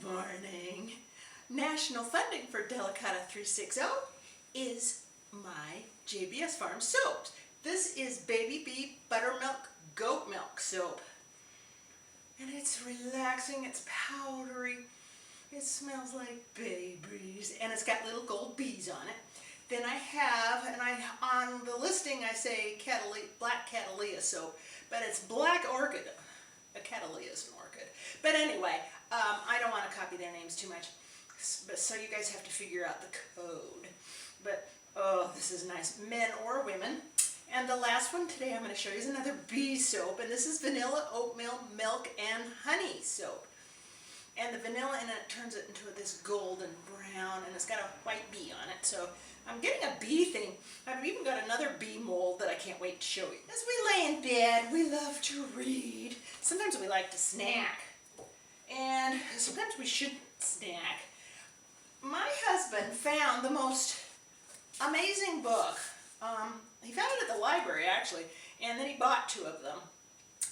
morning. National funding for Delicata 360 is my JBS Farms soaps. This is Baby Bee Buttermilk Goat Milk soap. And it's relaxing, it's powdery, it smells like babies, and it's got little gold bees on it. Then I have, on the listing I say black Cattalya soap, but it's black orchid. A Cattalya is an orchid. But anyway, I don't want to copy their names too much, so you guys have to figure out the code. But, oh, this is nice, men or women. And the last one today I'm going to show you is another bee soap, and this is vanilla, oatmeal, milk, and honey soap. And the vanilla in it turns it into this golden brown, and it's got a white bee on it. So I'm getting a bee theme. I've even got another bee mold that I can't wait to show you. As we lay in bed, we love to read. Sometimes we like to snack, and sometimes we shouldn't snack. My husband found the most amazing book. He found it at the library, actually, and then he bought 2 of them.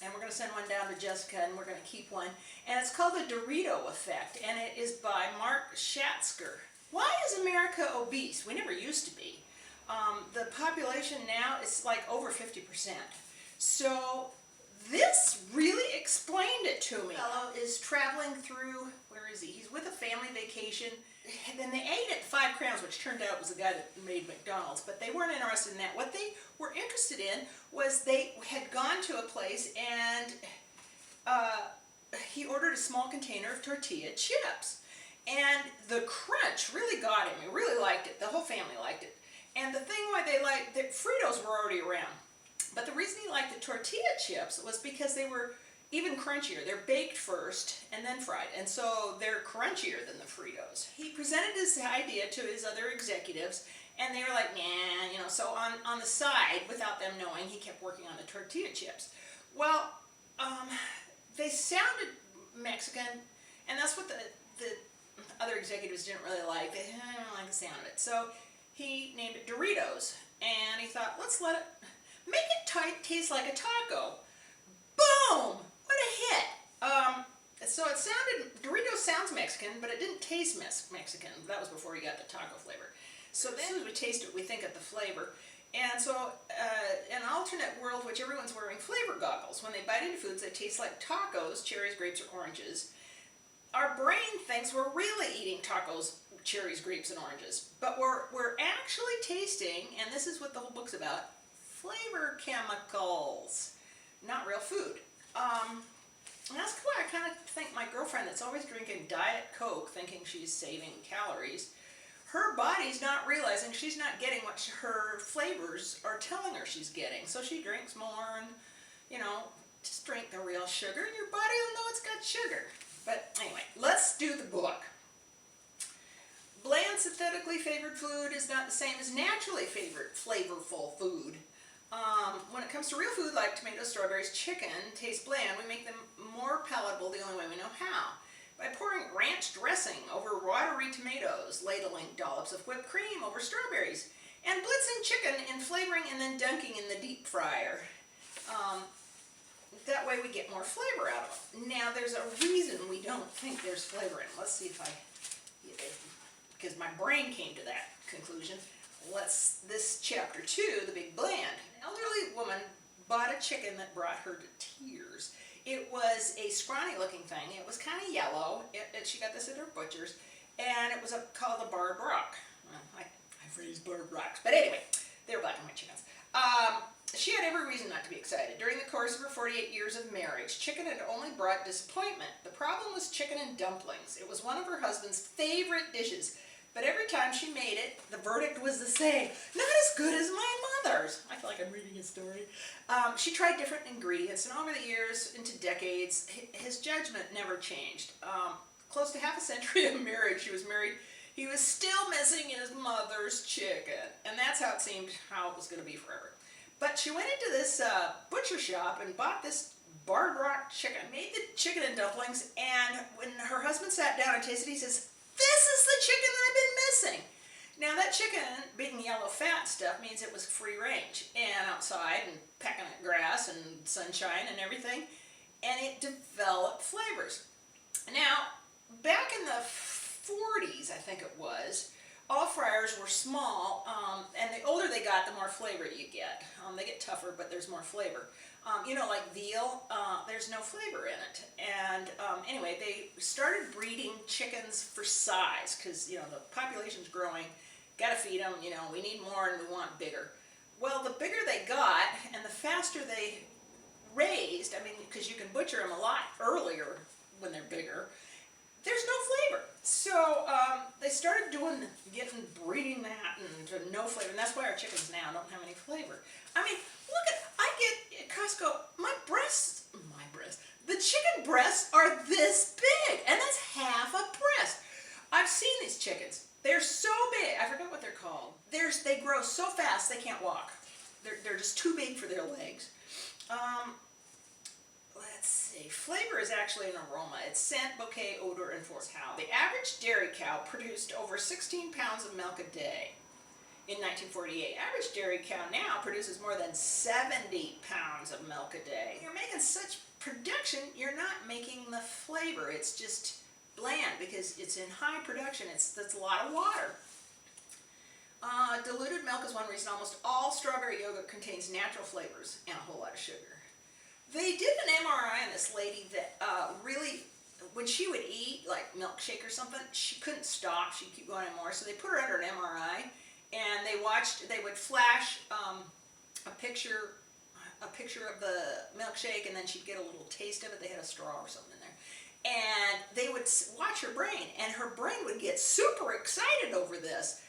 And we're going to send one down to Jessica, and we're going to keep one. And it's called the Dorito Effect, and it is by Schattzker. Why is America obese? We never used to be. The population now is like over 50%. So this really explained it to me. The fellow is traveling through, where is he? He's with a family vacation. And then they ate at 5 Crowns, which turned out was the guy that made McDonald's, but they weren't interested in that. What they were interested in was they had gone to a place, and he ordered a small container of tortilla chips. And the crunch really got him. He really liked it. The whole family liked it. And the thing why they liked, the Fritos were already around. But the reason he liked the tortilla chips was because they were even crunchier. They're baked first and then fried, and so they're crunchier than the Fritos. He presented this idea to his other executives, and they were like, nah, you know, so on the side, without them knowing, he kept working on the tortilla chips. Well, they sounded Mexican, and that's what the other executives didn't really like. They didn't like the sound of it. So he named it Doritos, and he thought, let's make it taste like a taco. Boom! What a hit! So it sounded, Doritos sounds Mexican, but it didn't taste Mexican. That was before he got the taco flavor. So then as we taste it, we think of the flavor. And so, in an alternate world, which everyone's wearing flavor goggles. When they bite into foods that taste like tacos, cherries, grapes, or oranges, our brain thinks we're really eating tacos, cherries, grapes, and oranges. But we're actually tasting, and this is what the whole book's about, flavor chemicals. Not real food. And that's why I kind of think my girlfriend that's always drinking Diet Coke thinking she's saving calories, her body's not realizing she's not getting what her flavors are telling her she's getting. So she drinks more, and, you know, just drink the real sugar and your body will know it's got sugar. But anyway, let's do the book. Bland synthetically flavored food is not the same as naturally flavorful food. When it comes to real food like tomatoes, strawberries, chicken taste bland, we make them more palatable the only way we know how. By pouring ranch dressing over watery tomatoes, ladling dollops of whipped cream over strawberries, and blitzing chicken in flavoring and then dunking in the deep fryer. That way we get more flavor out of them. Now there's a reason we don't think there's flavor in them. Let's see if because my brain came to that conclusion. This chapter 2, the big bland. An elderly woman bought a chicken that brought her to tears. It was a scrawny looking thing. It was kind of yellow. She got this at her butcher's, and it was called a barred rock. Well, I've raised barred rocks, but anyway, they were black and white chickens. She had every reason not to be excited. During the course of her 48 years of marriage, chicken had only brought disappointment. The problem was chicken and dumplings. It was one of her husband's favorite dishes. But every time she made it, the verdict was the same. Not as good as my mother's. I feel like I'm reading a story. She tried different ingredients, and over the years, into decades, his judgment never changed. Close to half a century of marriage, he was married, he was still missing his mother's chicken. And that's how it seemed, how it was going to be forever. But she went into this butcher shop and bought this barred rock chicken, made the chicken and dumplings, and when her husband sat down and tasted it, he says, "This is the chicken that I've been missing." Now that chicken, being yellow fat stuff, means it was free range and outside and pecking at grass and sunshine and everything, and it developed flavors. Now, back in the 40s, I think it was, all fryers were small, and the older they got, the more flavor you get. They get tougher, but there's more flavor. You know, like veal, there's no flavor in it. And anyway, they started breeding chickens for size because, you know, the population's growing. Got to feed them, you know, we need more and we want bigger. Well, the bigger they got and the faster they raised, I mean, because you can butcher them a lot earlier when they're bigger, there's no flavor. So they started breeding that and no flavor, and that's why our chickens now don't have any flavor. I mean, I get at Costco, the chicken breasts are this big, and that's half a breast. I've seen these chickens. They're so big. I forgot what they're called. They grow so fast they can't walk. They're just too big for their legs. Let's see. Flavor is actually an aroma. It's scent, bouquet, odor, and force. How the average dairy cow produced over 16 pounds of milk a day in 1948. Average dairy cow now produces more than 70 pounds of milk a day. You're making such production, you're not making the flavor. It's just bland because it's in high production. That's a lot of water. Diluted milk is one reason almost all strawberry yogurt contains natural flavors and a whole lot of sugar. They did an MRI on this lady that really, when she would eat like milkshake or something, she couldn't stop. She'd keep going more. So they put her under an MRI, and they would flash a picture of the milkshake, and then she'd get a little taste of it. They had a straw or something in there. And they would watch her brain, and her brain would get super excited over this.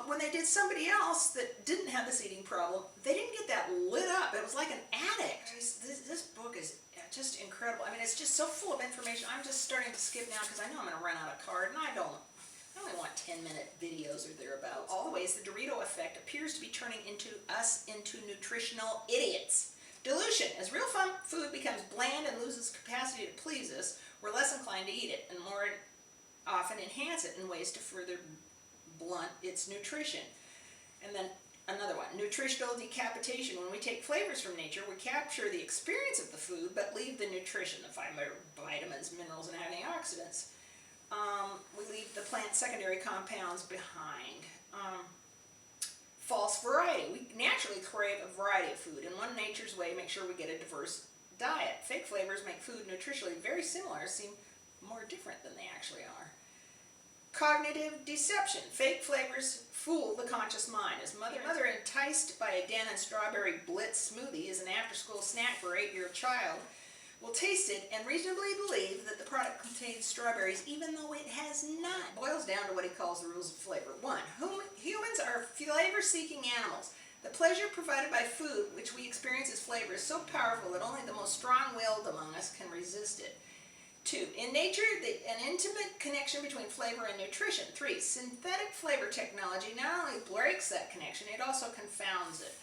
When they did somebody else that didn't have this eating problem, they didn't get that lit up. It was like an addict. This book is just incredible. I mean, it's just so full of information. I'm just starting to skip now because I know I'm going to run out of card, and I only want 10-minute videos or thereabouts. All the ways the Dorito Effect appears to be turning us into nutritional idiots. Dilution. As real food becomes bland and loses capacity to please us, we're less inclined to eat it and more often enhance it in ways to further blunt its nutrition. And then another one, nutritional decapitation. When we take flavors from nature, we capture the experience of the food but leave the nutrition, the vitamins, minerals, and antioxidants. We leave the plant's secondary compounds behind. False variety. We naturally crave a variety of food. In one nature's way, make sure we get a diverse diet. Fake flavors make food nutritionally very similar, seem more different than they actually are. Cognitive deception. Fake flavors fool the conscious mind. As mother enticed by a Dan and Strawberry Blitz smoothie as an after-school snack for an 8-year-old child, will taste it and reasonably believe that the product contains strawberries even though it has none. Boils down to what he calls the rules of flavor. 1. Humans are flavor-seeking animals. The pleasure provided by food, which we experience as flavor, is so powerful that only the most strong-willed among us can resist it. 2. In nature, an intimate connection between flavor and nutrition. 3. Synthetic flavor technology not only breaks that connection, it also confounds it.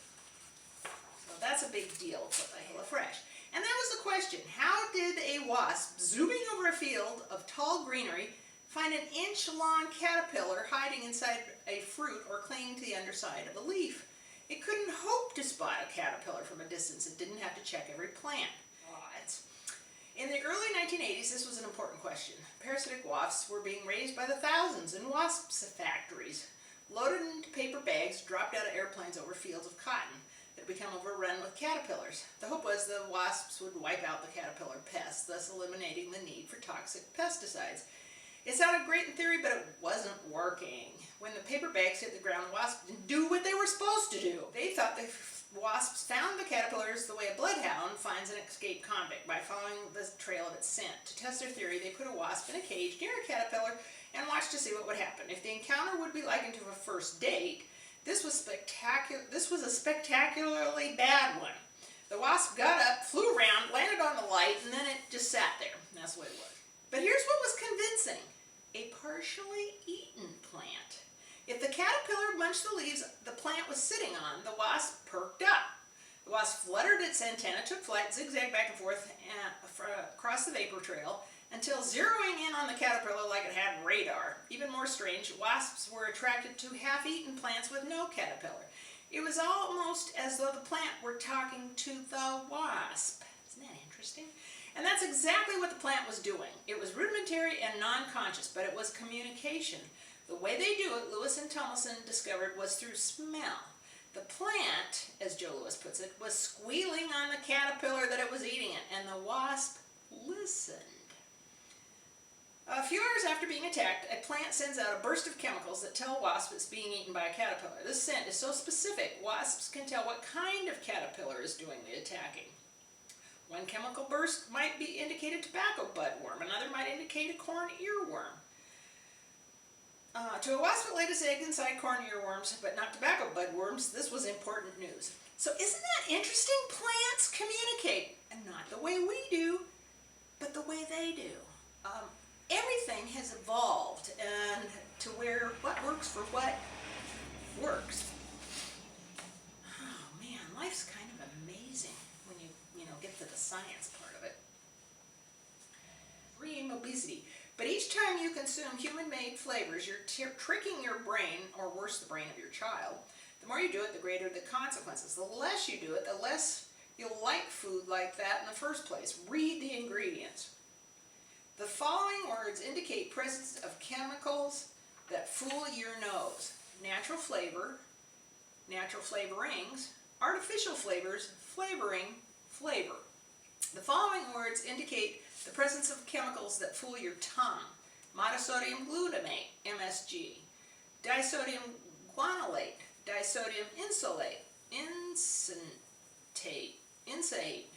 So that's a big deal for HelloFresh. And that was the question. How did a wasp zooming over a field of tall greenery find an inch-long caterpillar hiding inside a fruit or clinging to the underside of a leaf? It couldn't hope to spot a caterpillar from a distance. It didn't have to check every plant. In the early 1980s, this was an important question. Parasitic wasps were being raised by the thousands in wasp factories, loaded into paper bags, dropped out of airplanes over fields of cotton that had become overrun with caterpillars. The hope was the wasps would wipe out the caterpillar pests, thus eliminating the need for toxic pesticides. It sounded great in theory, but it wasn't working. When the paper bags hit the ground, the wasps didn't do what they were supposed to do. They thought the wasps found the caterpillars the way a bloodhound finds an escaped convict, by following the trail of its scent. To test their theory, they put a wasp in a cage near a caterpillar and watched to see what would happen. If the encounter would be likened to a first date, this was a spectacularly bad one. The wasp got up, flew around, landed on the light, and then it just sat there. And that's the way it was. But here's what was convincing. A partially eaten plant. If the caterpillar munched the leaves the plant was sitting on, the wasp perked up. The wasp fluttered its antenna, took flight, zigzagged back and forth across the vapor trail until zeroing in on the caterpillar like it had radar. Even more strange, wasps were attracted to half-eaten plants with no caterpillar. It was almost as though the plant were talking to the wasp. Isn't that interesting? And that's exactly what the plant was doing. It was rudimentary and non-conscious, but it was communication. The way they do it, Lewis and Tomlinson discovered, was through smell. The plant, as Joe Louis puts it, was squealing on the caterpillar that it was eating it, and the wasp listened. A few hours after being attacked, a plant sends out a burst of chemicals that tell wasps it's being eaten by a caterpillar. This scent is so specific, wasps can tell what kind of caterpillar is doing the attacking. One chemical burst might be indicate a tobacco budworm, another might indicate a corn earworm. To a wasp that laid its eggs inside corn earworms, but not tobacco budworms, this was important news. So isn't that interesting? Plants communicate, and not the way we do, but the way they do. Everything has evolved, and to where what works for what works. Oh man, life's kind of amazing when you get to the science part of it. Extreme obesity. But each time you consume human-made flavors, you're tricking your brain, or worse, the brain of your child. The more you do it, the greater the consequences. The less you do it, the less you'll like food like that in the first place. Read the ingredients. The following words indicate presence of chemicals that fool your nose. Natural flavor, natural flavorings, artificial flavors, flavoring, flavor. The following words indicate the presence of chemicals that fool your tongue. Monosodium glutamate, MSG. Disodium guanylate, disodium insulate, insate.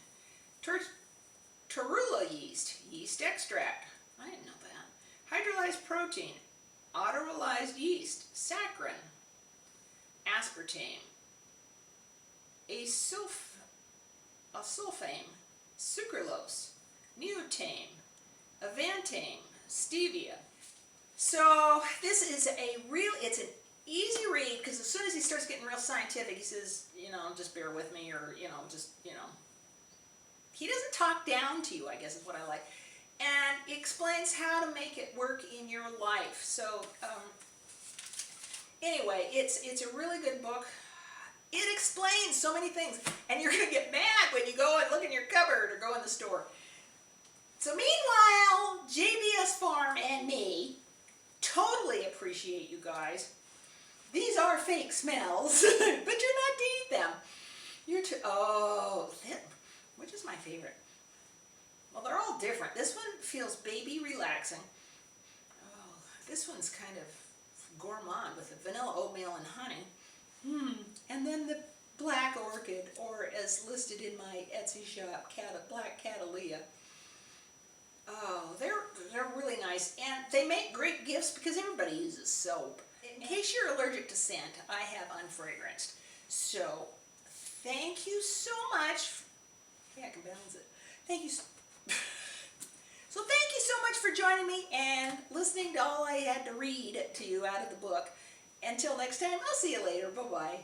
Torula yeast, yeast extract. I didn't know that. Hydrolyzed protein, autolyzed yeast, saccharin. Aspartame. Sulfame, sucralose, neotame, avantame, stevia. So this is it's an easy read, because as soon as he starts getting real scientific, he says, just bear with me, or, he doesn't talk down to you, I guess is what I like. And he explains how to make it work in your life. So anyway, it's a really good book. It explains so many things, and you're going to get mad when you go and look in your cupboard or go in the store. So meanwhile, JBS Farm and me totally appreciate you guys. These are fake smells, but you're not to eat them. Which is my favorite? Well, they're all different. This one feels baby relaxing. Oh, this one's kind of gourmand with the vanilla oatmeal and honey. And then the black orchid, or as listed in my Etsy shop, black Cattalya. Oh, they're really nice, and they make great gifts because everybody uses soap. In case you're allergic to scent, I have unfragranced. So thank you so much. Yeah, I can balance it. Thank you. So thank you so much for joining me and listening to all I had to read to you out of the book. Until next time, I'll see you later. Bye-bye.